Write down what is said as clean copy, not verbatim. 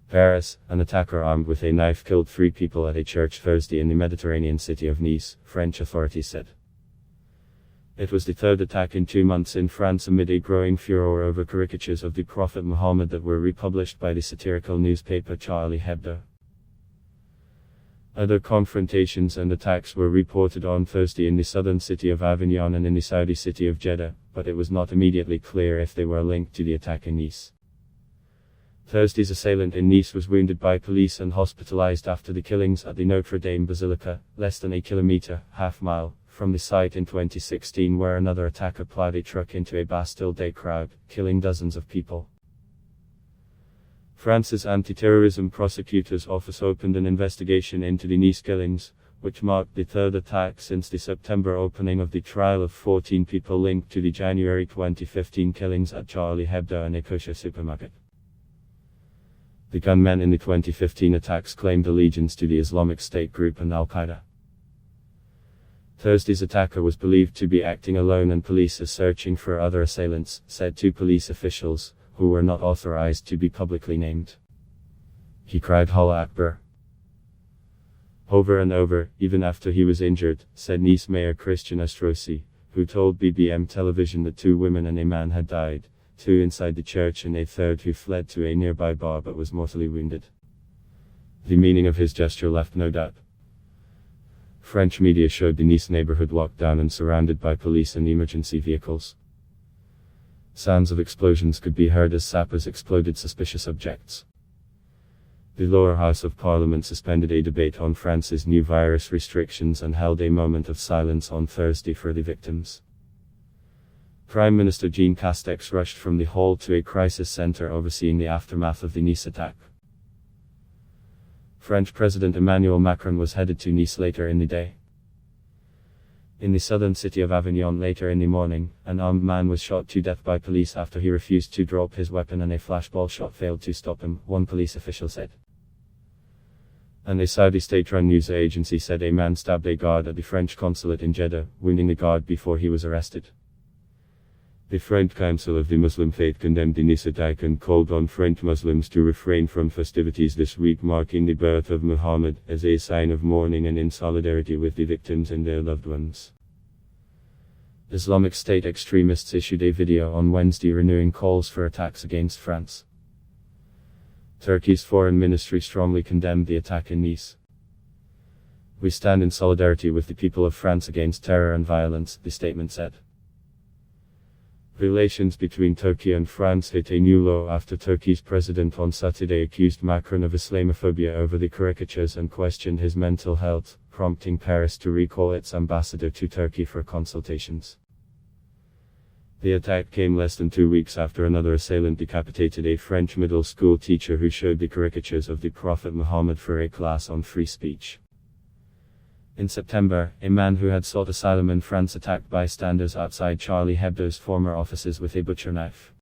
Paris, an attacker armed with a knife killed 3 people at a church Thursday in the Mediterranean city of Nice, French authorities said. It was the 3rd attack in 2 months in France amid a growing furor over caricatures of the Prophet Muhammad that were republished by the satirical newspaper Charlie Hebdo. Other confrontations and attacks were reported on Thursday in the southern city of Avignon and in the Saudi city of Jeddah, but it was not immediately clear if they were linked to the attack in Nice. Thursday's assailant in Nice was wounded by police and hospitalized after the killings at the Notre Dame Basilica, less than a kilometer, half-mile, from the site in 2016 where another attacker plowed a truck into a Bastille Day crowd, killing dozens of people. France's anti-terrorism prosecutor's office opened an investigation into the Nice killings, which marked the 3rd attack since the September opening of the trial of 14 people linked to the January 2015 killings at Charlie Hebdo and a kosher supermarket. The gunmen in the 2015 attacks claimed allegiance to the Islamic State group and Al-Qaeda. Thursday's attacker was believed to be acting alone and police are searching for other assailants, said 2 police officials, who were not authorized to be publicly named. He cried Allah Akbar over and over, even after he was injured, said Nice Mayor Christian Estrosi, who told BBM television that 2 women and a man had died, 2 inside the church and a 3rd who fled to a nearby bar but was mortally wounded. The meaning of his gesture left no doubt. French media showed the Nice neighborhood locked down and surrounded by police and emergency vehicles. Sounds of explosions could be heard as sappers exploded suspicious objects. The lower house of parliament suspended a debate on France's new virus restrictions and held a moment of silence on Thursday for the victims. Prime Minister Jean Castex rushed from the hall to a crisis center overseeing the aftermath of the Nice attack. French President Emmanuel Macron was headed to Nice later in the day. In the southern city of Avignon later in the morning, an armed man was shot to death by police after he refused to drop his weapon and a flashball shot failed to stop him, one police official said. And a Saudi state-run news agency said a man stabbed a guard at the French consulate in Jeddah, wounding the guard before he was arrested. The French Council of the Muslim Faith condemned the Nice attack and called on French Muslims to refrain from festivities this week marking the birth of Muhammad, as a sign of mourning and in solidarity with the victims and their loved ones. Islamic State extremists issued a video on Wednesday renewing calls for attacks against France. Turkey's foreign ministry strongly condemned the attack in Nice. We stand in solidarity with the people of France against terror and violence, the statement said. Relations between Turkey and France hit a new low after Turkey's president on Saturday accused Macron of Islamophobia over the caricatures and questioned his mental health, prompting Paris to recall its ambassador to Turkey for consultations. The attack came less than 2 weeks after another assailant decapitated a French middle school teacher who showed the caricatures of the Prophet Muhammad for a class on free speech. In September, a man who had sought asylum in France attacked bystanders outside Charlie Hebdo's former offices with a butcher knife.